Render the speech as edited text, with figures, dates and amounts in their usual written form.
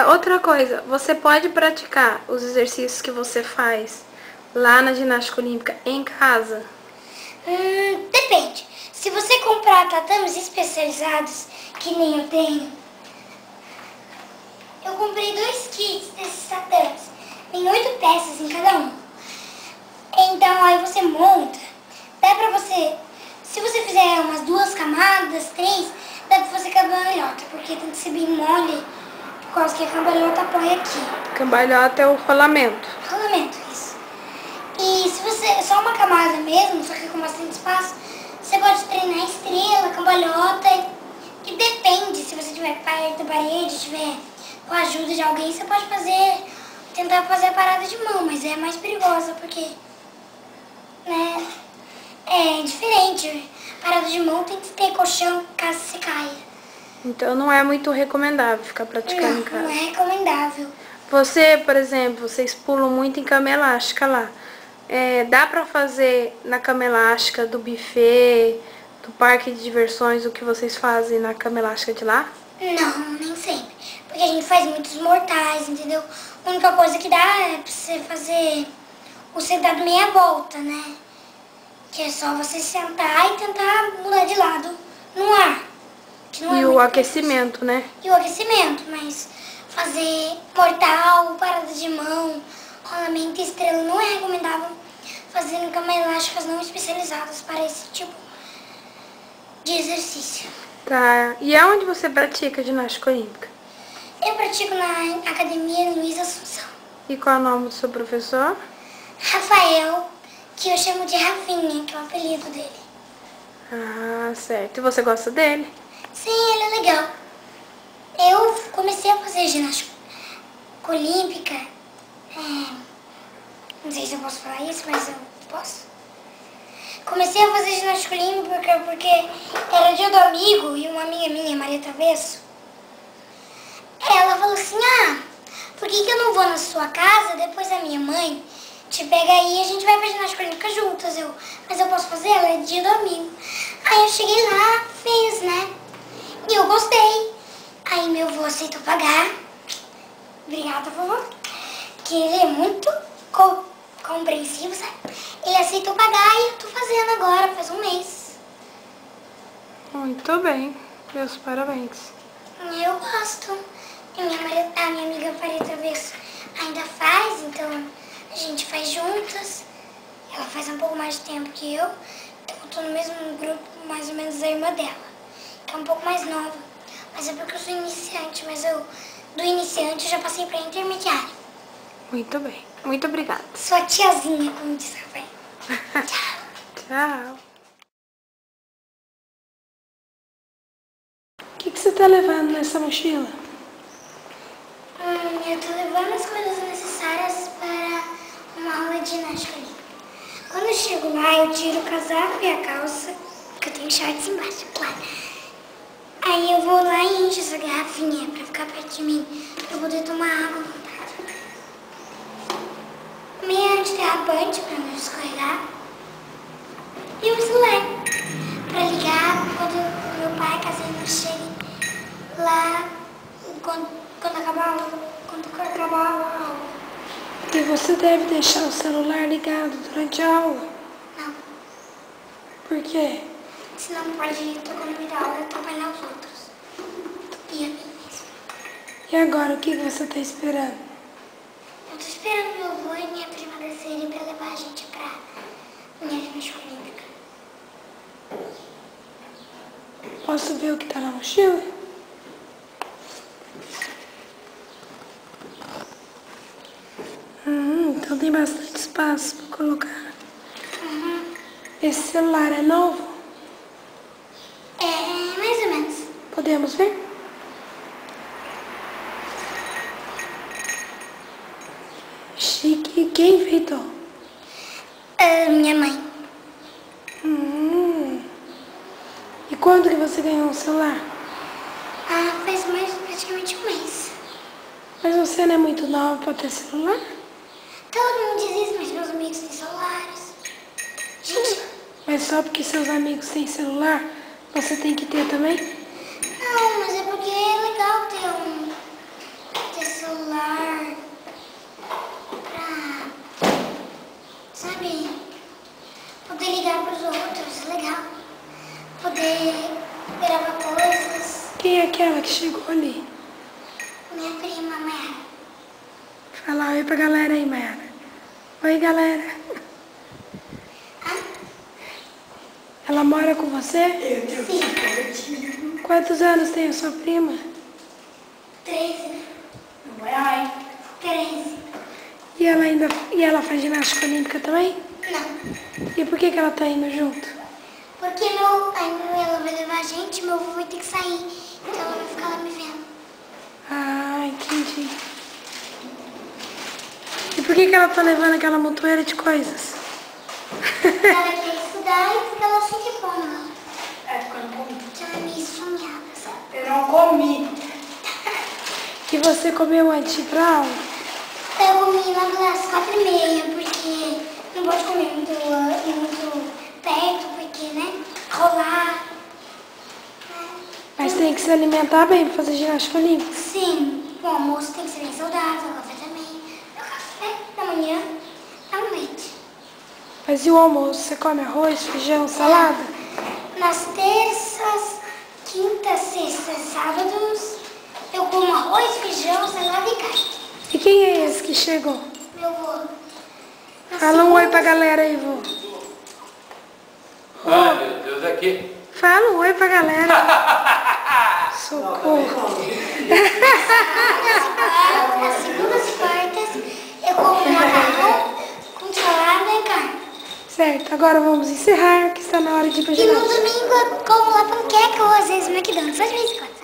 Outra coisa, você pode praticar os exercícios que você faz lá na ginástica olímpica em casa? Depende. Se você comprar tatames especializados, que nem eu tenho, eu comprei 2 kits desses tatames. Tem 8 peças em cada um. Então aí você monta. Dá pra você, se você fizer umas 2 camadas, 3, dá pra fazer cambalhota, porque tem que ser bem mole, por causa que a cambalhota apoia aqui. Cambalhota é o rolamento. Rolamento, isso. E se você, só uma camada mesmo, só que com bastante espaço, você pode treinar estrela, cambalhota, e depende, se você estiver perto da parede, tiver com a ajuda de alguém, você pode tentar fazer a parada de mão, mas é mais perigosa, porque, né, é diferente. Parada de mão tem que ter colchão caso você caia. Então não é muito recomendável ficar praticando em casa. Não é recomendável. Você, por exemplo, vocês pulam muito em cama elástica lá. Dá pra fazer na cama elástica do buffet, do parque de diversões, o que vocês fazem na cama elástica de lá? Não, nem sempre. Porque a gente faz muitos mortais, entendeu? A única coisa que dá é pra você fazer o sentado meia volta, né? Que é só você sentar e tentar mudar de lado no ar. Que não é E o muito aquecimento, difícil. né? E o aquecimento, mas fazer mortal, parada de mão, rolamento e estrela não é recomendável fazer em camas elásticas não especializadas para esse tipo de exercício. Tá. E aonde você pratica ginástica olímpica? Eu pratico na Academia Luiz Assunção. E qual é o nome do seu professor? Rafael, que eu chamo de Rafinha, que é o apelido dele. Ah, certo. E você gosta dele? Sim, ele é legal. Eu comecei a fazer ginástica olímpica, não sei se eu posso falar isso, mas eu posso. Comecei a fazer ginástica olímpica porque era dia do amigo e uma amiga minha, Maria Travesso, ela falou assim, por que eu não vou na sua casa, depois a minha mãe te pega aí e a gente vai pra ginástica olímpica juntas. Mas eu posso fazer? Ela é dia do amigo. Aí eu cheguei lá, fiz, né? E eu gostei. Aí meu avô aceitou pagar. Obrigada, vovô. Que ele é muito compreensivo, sabe? Ele aceitou pagar e eu tô fazendo agora, faz um mês. Muito bem. Meus parabéns. Eu gosto. A minha amiga Maria Travesso ainda faz, então a gente faz juntas. Ela faz um pouco mais de tempo que eu. Então eu tô no mesmo grupo, mais ou menos a irmã dela, que é um pouco mais nova. Mas é porque eu sou iniciante, mas do iniciante eu já passei pra intermediário. Muito bem. Muito obrigada. Sua tiazinha, como diz Rafael. Tchau. Tchau. O que você tá levando nessa mochila? Eu tô levando as coisas necessárias para uma aula de ginástica olímpica. Quando eu chego lá, eu tiro o casaco e a calça, porque eu tenho shorts embaixo, claro. Aí eu vou lá e encho essa garrafinha pra ficar perto de mim, pra eu poder tomar água à vontade. Meia antiderrapante pra não escorregar. E o celular pra ligar quando o meu pai, caso ele não chegue lá, quando acabar a aula. E você deve deixar o celular ligado durante a aula? Não, Por quê? senão pode tocar no meio da aula e atrapalhar os outros. E a mim mesmo. E agora, o que você tá esperando? Eu tô esperando meu avô e minha prima descerem pra levar a gente pra minha ginástica olímpica. Posso ver o que tá na mochila? Então tem bastante espaço pra colocar. Esse celular é novo? É, mais ou menos. Podemos ver? Chique. Quem enfeitou? Minha mãe. E quando que você ganhou um celular? Faz mais praticamente um mês. Mas você não é muito nova pra ter celular? Todo mundo diz isso, mas meus amigos têm celulares. Gente, Mas só porque seus amigos têm celular, você tem que ter também? não, mas é porque é legal ter um. celular pra, sabe, poder ligar pros outros, legal. Poder gravar coisas. Quem é aquela que chegou ali? Minha prima, Mayara. Fala oi pra galera aí, Mayara. Oi, galera. Ela mora com você? Sim. Quantos anos tem a sua prima? 13. Não é ai. 13. E ela faz ginástica olímpica também? Não. E por que ela tá indo junto? Porque ela vai levar a gente, meu avô vai ter que sair. Então ela vai ficar lá me vendo. Ah, entendi. E por que ela tá levando aquela montoeira de coisas? Ela quer estudar e porque ela sente fome. É, porque eu não comi. Que ela é meio sonhada, sabe? Eu não comi. E você comeu antes de ir pra aula? Eu comi lá pelas 4h30, porque não pode comer muito perto, porque, né, rolar. Mas tem que se alimentar bem pra fazer ginástica olímpica. Sim, o almoço tem que ser bem saudável, o café também. O café da manhã, à noite. Mas e o almoço? Você come arroz, feijão, salada? Nas terças, quintas, sextas e sábados, eu como arroz, feijão, salada e carne. E quem é esse que chegou? Meu avô. Fala um oi pra galera aí, vô. Ai, meu Deus, aqui. Fala um oi pra galera. Socorro. Às segundas e quartas, eu como macarrão com salada e carne. Certo, agora vamos encerrar, que está na hora de ir pra E no ginástica. domingo eu como lá panqueca ou às vezes McDonald's, só de vez em quando.